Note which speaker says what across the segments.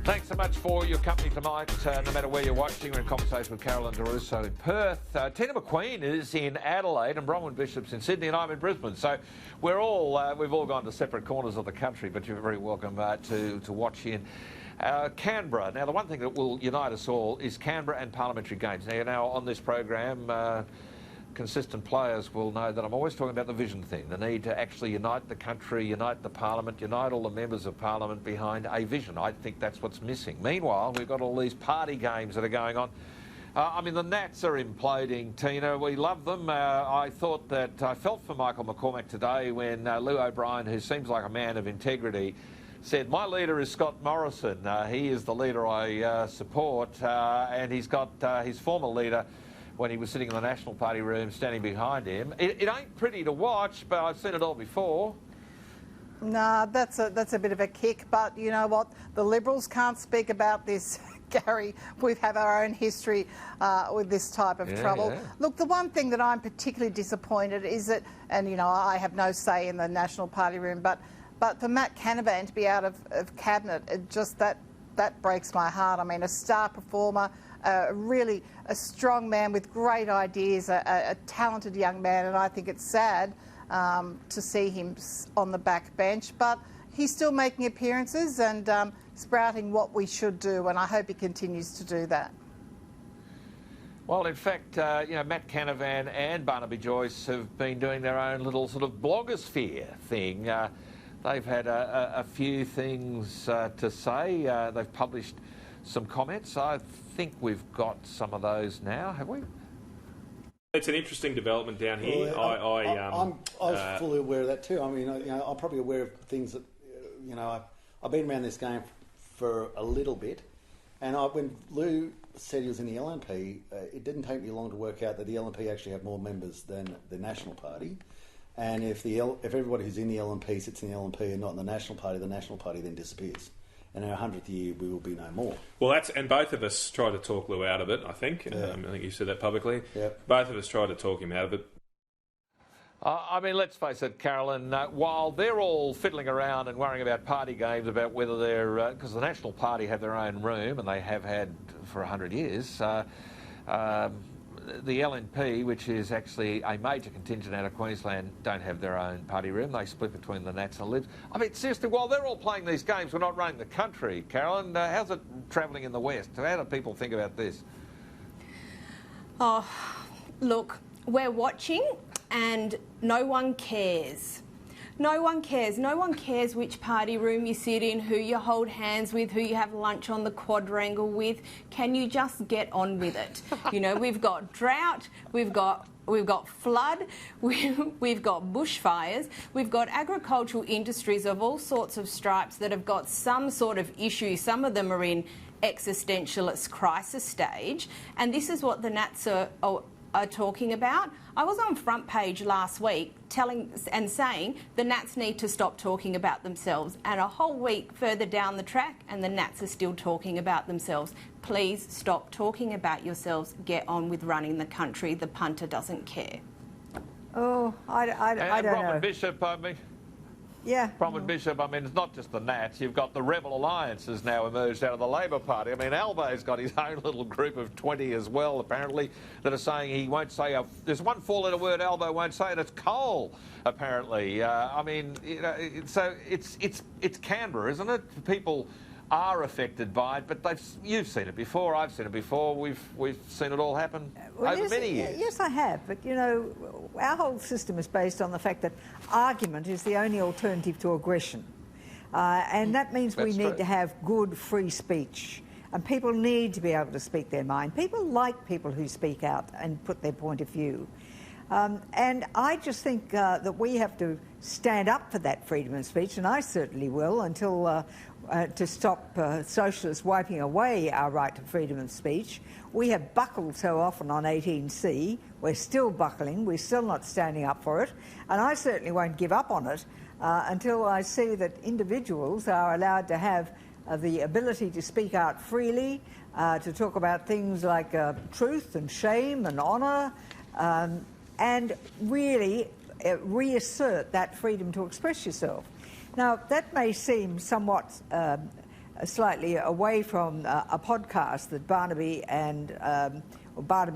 Speaker 1: Thanks so much for your company tonight. No matter where you're watching, we're in conversation with Carolyn Russo in Perth. Teena McQueen is in Adelaide and Bronwyn Bishop's in Sydney, and I'm in Brisbane. So we've all gone to separate corners of the country, but you're very welcome to watch in Canberra. Now, the one thing that will unite us all is Canberra and parliamentary games. Now on this program, consistent players will know that I'm always talking about the vision thing, the need to actually unite the country, unite the parliament, unite all the members of parliament behind a vision. I think that's what's missing. Meanwhile, we've got all these party games that are going on. I mean, the Nats are imploding, Teena. We love them. I thought that I felt for Michael McCormack today when Lou O'Brien, who seems like a man of integrity, said, my leader is Scott Morrison. He is the leader I support, and he's got his former leader, when he was sitting in the National Party room, standing behind him. It ain't pretty to watch, but I've seen it all before.
Speaker 2: Nah, that's a bit of a kick, but you know what? The Liberals can't speak about this, Gary. We have our own history with this type of trouble. Yeah. Look, the one thing that I'm particularly disappointed is that, and you know, I have no say in the National Party room, but for Matt Canavan to be out of cabinet, it just that breaks my heart. I mean, a star performer, really a strong man with great ideas, a talented young man, and I think it's sad to see him on the back bench, but he's still making appearances and sprouting what we should do, and I hope he continues to do that.
Speaker 1: Well, in fact, you know, Matt Canavan and Barnaby Joyce have been doing their own little sort of blogosphere thing. They've had a few things to say. They've published some comments. I think we've got some of those now, have we?
Speaker 3: It's an interesting development down here.
Speaker 4: Well, I was fully aware of that too. I mean, you know, I'm probably aware of things that, you know, I've been around this game for a little bit, and when Lou said he was in the LNP, it didn't take me long to work out that the LNP actually have more members than the National Party. And if everybody who's in the LNP sits in the LNP and not in the National Party then disappears. And in our 100th year, we will be no more.
Speaker 3: Well, and both of us tried to talk Lou out of it, I think.
Speaker 4: Yeah.
Speaker 3: I think you said that publicly.
Speaker 4: Yep.
Speaker 3: Both of us tried to talk him out of it.
Speaker 1: I mean, let's face it, Carolyn, while they're all fiddling around and worrying about party games, about whether they're... because the National Party have their own room, and they have had for 100 years... the LNP, which is actually a major contingent out of Queensland, don't have their own party room. They split between the Nats and the Libs. I mean, seriously, while they're all playing these games, we're not running the country. Carolyn, how's it travelling in the West? How do people think about this?
Speaker 5: Oh, look, we're watching and no one cares. No one cares. No one cares which party room you sit in, who you hold hands with, who you have lunch on the quadrangle with. Can you just get on with it? You know, we've got drought, we've got flood, we've got bushfires, we've got agricultural industries of all sorts of stripes that have got some sort of issue. Some of them are in existentialist crisis stage, and this is what the Nats are talking about. I was on Front Page last week saying the Nats need to stop talking about themselves, and a whole week further down the track and the Nats are still talking about themselves. Please stop talking about yourselves. Get on with running the country. The punter doesn't care.
Speaker 2: Oh, I don't know.
Speaker 1: Bishop, I mean...
Speaker 2: Yeah.
Speaker 1: Bronwyn Bishop, I mean, it's not just the Nats. You've got the Rebel Alliance has now emerged out of the Labor Party. I mean, Albo's got his own little group of 20 as well, apparently, that are saying he won't say there's one four-letter word Albo won't say, and it's coal, apparently. I mean, you know, so it's Canberra, isn't it? People are affected by it, but you've seen it before, I've seen it before, we've seen it all happen over many years.
Speaker 6: Yes, I have, but you know, our whole system is based on the fact that argument is the only alternative to aggression, and that means we need to have good free speech, and people need to be able to speak their mind. People like people who speak out and put their point of view. And I just think that we have to stand up for that freedom of speech, and I certainly will, until to stop socialists wiping away our right to freedom of speech. We have buckled so often on 18C. We're still buckling. We're still not standing up for it. And I certainly won't give up on it until I see that individuals are allowed to have the ability to speak out freely, to talk about things like truth and shame and honour, and really reassert that freedom to express yourself. Now, that may seem somewhat slightly away from a podcast that Barnaby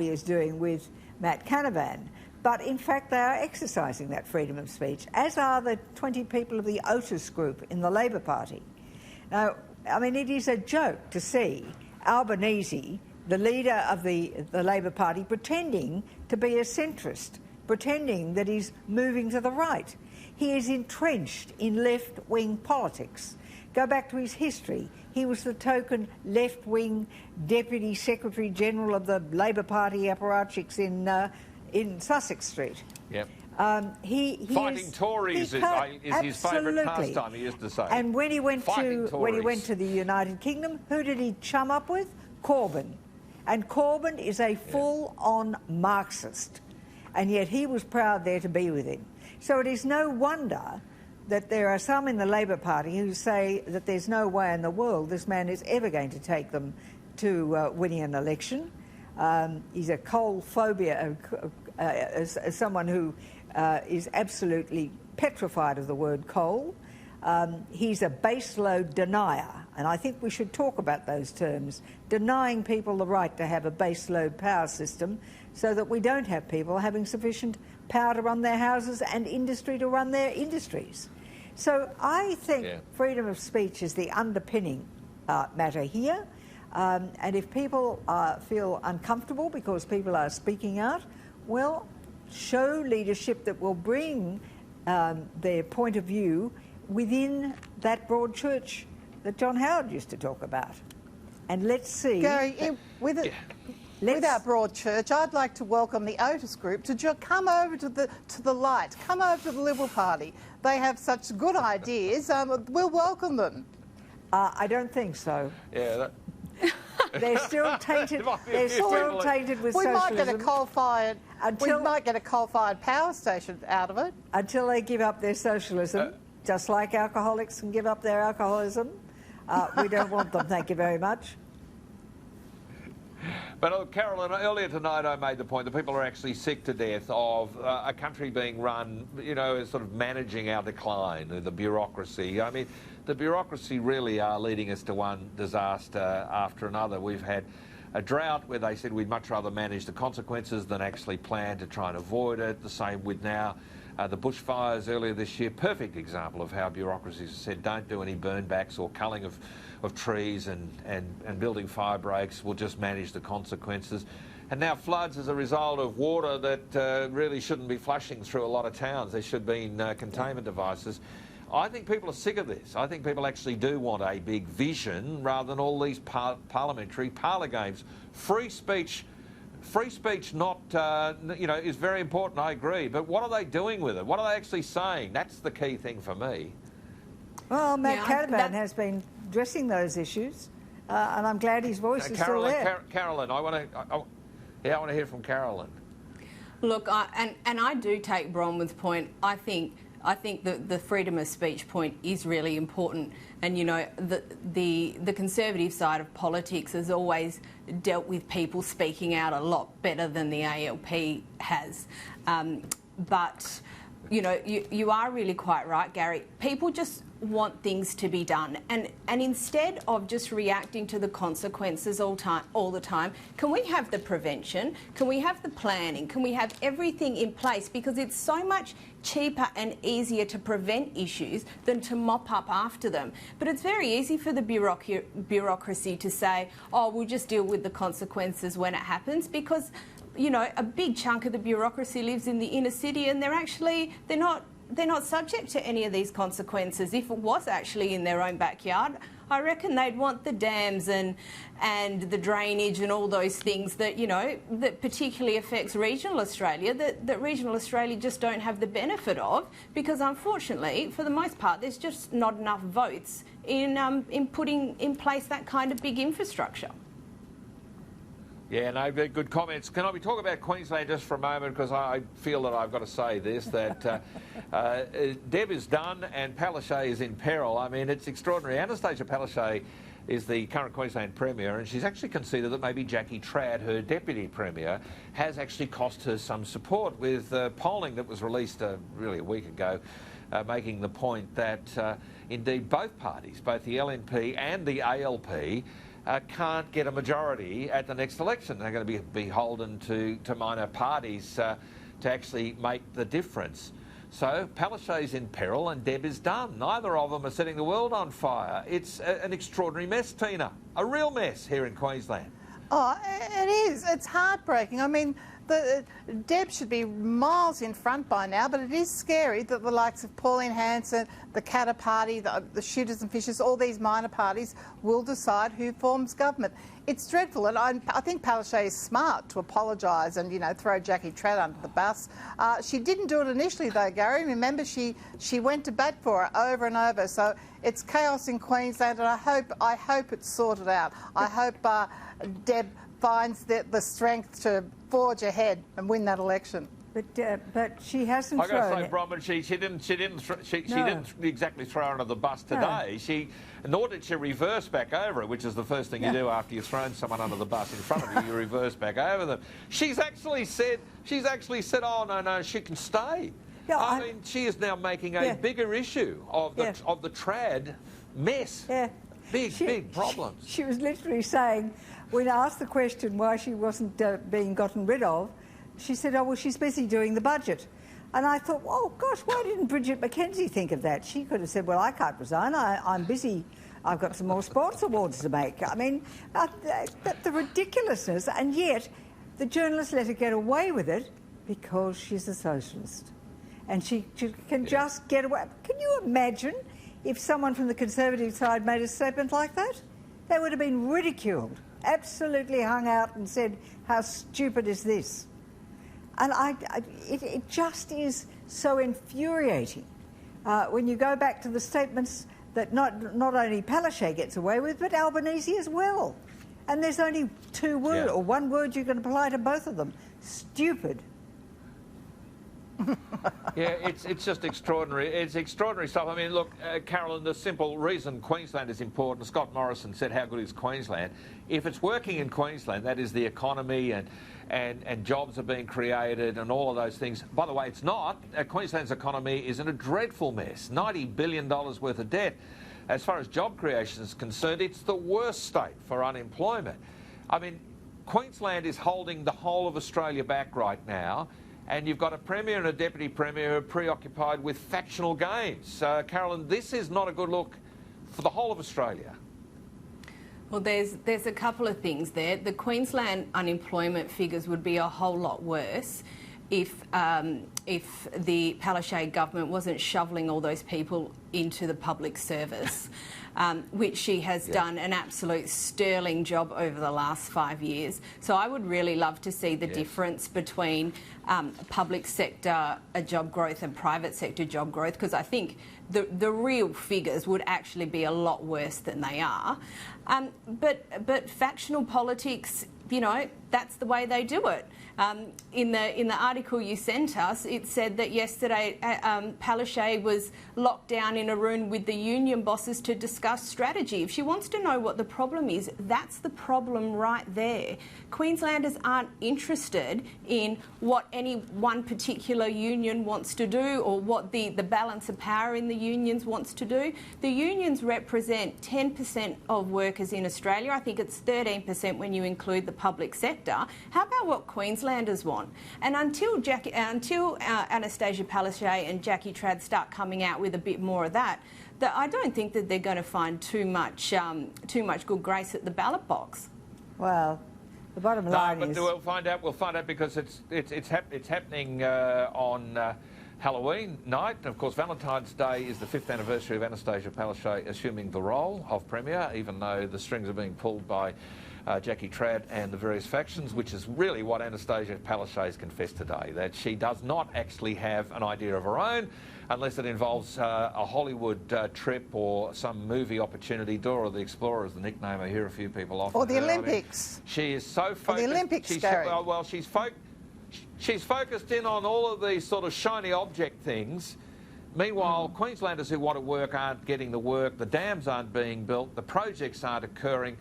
Speaker 6: is doing with Matt Canavan. But in fact, they are exercising that freedom of speech, as are the 20 people of the Otis group in the Labor Party. Now, I mean, it is a joke to see Albanese, the leader of the Labor Party, pretending to be a centrist, pretending that he's moving to the right. He is entrenched in left-wing politics. Go back to his history. He was the token left-wing Deputy Secretary-General of the Labor Party apparatchiks in Sussex Street.
Speaker 1: Yep.
Speaker 6: Fighting
Speaker 1: Tories is his favourite pastime, he used to say.
Speaker 6: And when he went to the United Kingdom, who did he chum up with? Corbyn. And Corbyn is a full-on Marxist. And yet he was proud there to be with him. So it is no wonder that there are some in the Labor Party who say that there's no way in the world this man is ever going to take them to winning an election. He's a coal phobia, as someone who is absolutely petrified of the word coal. He's a baseload denier, and I think we should talk about those terms, denying people the right to have a baseload power system so that we don't have people having sufficient power to run their houses and industry to run their industries. So I think freedom of speech is the underpinning matter here. And if people feel uncomfortable because people are speaking out, well, show leadership that will bring their point of view within that broad church that John Howard used to talk about. And let's see...
Speaker 2: Gary, with our broad church, I'd like to welcome the Otis group to come over to the light, come over to the Liberal Party. They have such good ideas. We'll welcome them.
Speaker 6: I don't think so.
Speaker 1: Yeah,
Speaker 6: they're still tainted. They're still tainted with socialism.
Speaker 2: We might get a coal-fired power station out of it
Speaker 6: until they give up their socialism, just like alcoholics can give up their alcoholism. We don't want them. Thank you very much.
Speaker 1: But Carolyn, earlier tonight I made the point that people are actually sick to death of a country being run, you know, sort of managing our decline, the bureaucracy. I mean, the bureaucracy really are leading us to one disaster after another. We've had a drought where they said we'd much rather manage the consequences than actually plan to try and avoid it. The same with now the bushfires earlier this year. Perfect example of how bureaucracies said don't do any burnbacks or culling of trees and building fire breaks. We'll just manage the consequences. And now floods as a result of water that really shouldn't be flushing through a lot of towns. There should be containment devices. I think people are sick of this. I think people actually do want a big vision rather than all these parliamentary parlour games. Free speech, not is very important. I agree. But what are they doing with it? What are they actually saying? That's the key thing for me.
Speaker 6: Well, Matt Canavan has been addressing those issues, and I'm glad his voice is still there.
Speaker 1: Carolyn, I want to hear from Carolyn.
Speaker 5: Look, I do take Bronwyn's point. I think the freedom of speech point is really important, and you know the conservative side of politics has always dealt with people speaking out a lot better than the ALP has, but you know you are really quite right, Gary. People just want things to be done, and instead of just reacting to the consequences all the time, can we have the prevention? Can we have the planning? Can we have everything in place? Because it's so much cheaper and easier to prevent issues than to mop up after them. But it's very easy for the bureaucracy to say, oh, we'll just deal with the consequences when it happens, because you know a big chunk of the bureaucracy lives in the inner city, and they're not subject to any of these consequences. If it was actually in their own backyard, I reckon they'd want the dams and the drainage and all those things that, you know, that particularly affects regional Australia, that regional Australia just don't have the benefit of, because unfortunately, for the most part, there's just not enough votes in putting in place that kind of big infrastructure.
Speaker 1: Yeah, no, very good comments. Can we talk about Queensland just for a moment, because I feel that I've got to say this, that Deb is done and Palaszczuk is in peril. I mean, it's extraordinary. Anastasia Palaszczuk is the current Queensland Premier, and she's actually conceded that maybe Jackie Trad, her Deputy Premier, has actually cost her some support with polling that was released really a week ago. making the point that indeed both parties, both the LNP and the ALP, can't get a majority at the next election. They're going to be beholden to minor parties to actually make the difference. So Palaszczuk's in peril and Deb is done. Neither of them are setting the world on fire. It's an extraordinary mess, Teena. A real mess here in Queensland.
Speaker 2: Oh, it is. It's heartbreaking. I mean, Deb should be miles in front by now, but it is scary that the likes of Pauline Hanson, the Katter Party, the Shooters and Fishers, all these minor parties will decide who forms government. It's dreadful, and I think Palaszczuk is smart to apologise and, you know, throw Jackie Trad under the bus. She didn't do it initially, though, Gary. Remember, she went to bat for her over and over. So it's chaos in Queensland, and I hope it's sorted out. I hope Deb finds the strength to forge ahead and win that election.
Speaker 6: But she hasn't.
Speaker 1: I got to say, Bronwyn, she didn't exactly throw her under the bus today. Nor did she reverse back over it, which is the first thing you do after you've thrown someone under the bus in front of you. You reverse back over them. She's actually said, oh no, she can stay. Yeah, I mean, she is now making a bigger issue of the trad mess. Yeah. Big problems.
Speaker 6: She was literally saying, when asked the question why she wasn't being gotten rid of, she said, oh, well, she's busy doing the budget. And I thought, oh, gosh, why didn't Bridget McKenzie think of that? She could have said, well, I can't resign. I'm busy. I've got some more sports awards to make. I mean, the ridiculousness. And yet, the journalists let her get away with it because she's a socialist. And she can just get away. Can you imagine if someone from the Conservative side made a statement like that? They would have been ridiculed, absolutely hung out and said, how stupid is this? And it just is so infuriating when you go back to the statements that not only Palaszczuk gets away with, but Albanese as well. And there's only two words, or one word you can apply to both of them: stupid.
Speaker 1: Yeah, it's just extraordinary. It's extraordinary stuff. I mean, look, Carolyn, the simple reason Queensland is important, Scott Morrison said, how good is Queensland? If it's working in Queensland, that is the economy and jobs are being created and all of those things. By the way, it's not. Queensland's economy is in a dreadful mess, $90 billion worth of debt. As far as job creation is concerned, it's the worst state for unemployment. I mean, Queensland is holding the whole of Australia back right now. And you've got a Premier and a Deputy Premier who are preoccupied with factional games. Carolyn, this is not a good look for the whole of Australia.
Speaker 5: Well, there's a couple of things there. The Queensland unemployment figures would be a whole lot worse if the Palaszczuk government wasn't shoveling all those people into the public service, which she has done an absolute sterling job over the last 5 years. So I would really love to see the difference between public sector job growth and private sector job growth, because I think the real figures would actually be a lot worse than they are. But factional politics, you know, that's the way they do it. In the article you sent us, it said that yesterday Palaszczuk was locked down in a room with the union bosses to discuss strategy. If she wants to know what the problem is, that's the problem right there. Queenslanders aren't interested in what any one particular union wants to do or what the balance of power in the unions wants to do. The unions represent 10% of workers in Australia. I think it's 13% when you include the public sector. How about what Queenslanders want? And until Anastasia Palaszczuk and Jackie Trad start coming out with a bit more of that, I don't think that they're going to find too much good grace at the ballot box.
Speaker 6: Well, the bottom line is...
Speaker 1: We'll find out. We'll find out because it's happening on Halloween night. And of course, Valentine's Day is the 5th anniversary of Anastasia Palaszczuk assuming the role of Premier, even though the strings are being pulled by Jackie Trad and the various factions, which is really what Anastasia Palaszczuk has confessed today, that she does not actually have an idea of her own unless it involves a Hollywood trip or some movie opportunity. Dora the Explorer is the nickname I hear a few people offer.
Speaker 2: Or the Olympics.
Speaker 1: I mean, she is so focused.
Speaker 2: Or the Olympics, Gary.
Speaker 1: Well, she's focused in on all of these sort of shiny object things. Meanwhile, Queenslanders who want to work aren't getting the work, the dams aren't being built, the projects aren't occurring.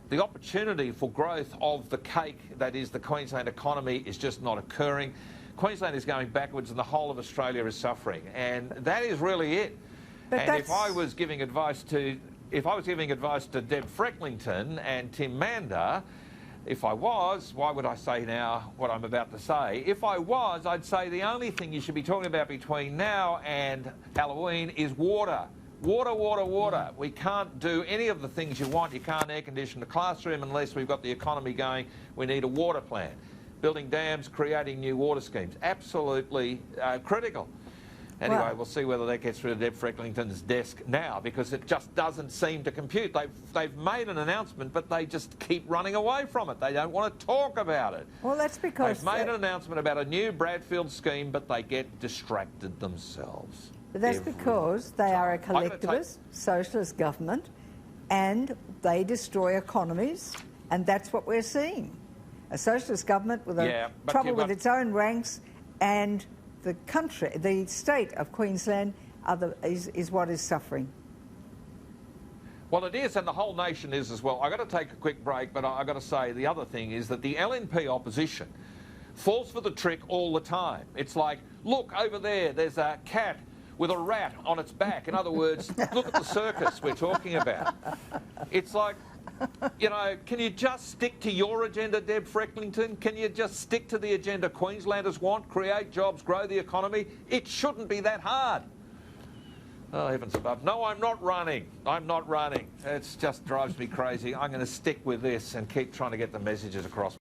Speaker 1: The opportunity for growth of the cake that is the Queensland economy is just not occurring. Queensland is going backwards and the whole of Australia is suffering. And that is really it.
Speaker 6: But
Speaker 1: and if I was giving advice to Deb Frecklington and Tim Mander, if I was, why would I say now what I'm about to say? If I was, I'd say the only thing you should be talking about between now and Halloween is water. Water, water, water. We can't do any of the things you want. You can't air condition the classroom unless we've got the economy going. We need a water plan. Building dams, creating new water schemes. Absolutely critical. Anyway, we'll see whether that gets through to Deb Frecklington's desk now, because it just doesn't seem to compute. They've made an announcement, but they just keep running away from it. They don't want to talk about it.
Speaker 6: Well, that's because...
Speaker 1: They've made an announcement about a new Bradfield scheme, but they get distracted themselves.
Speaker 6: But that's because they are a collectivist, socialist government, and they destroy economies, and that's what we're seeing. A socialist government with trouble with its own ranks, and the country, the state of Queensland is what is suffering.
Speaker 1: Well, it is, and the whole nation is as well. I've got to take a quick break, but I've got to say the other thing is that the LNP opposition falls for the trick all the time. It's like, look, over there's a cat with a rat on its back. In other words, look at the circus we're talking about. It's like, you know, can you just stick to your agenda, Deb Frecklington? Can you just stick to the agenda Queenslanders want? Create jobs, grow the economy? It shouldn't be that hard. Oh, heavens above. No, I'm not running. I'm not running. It just drives me crazy. I'm going to stick with this and keep trying to get the messages across.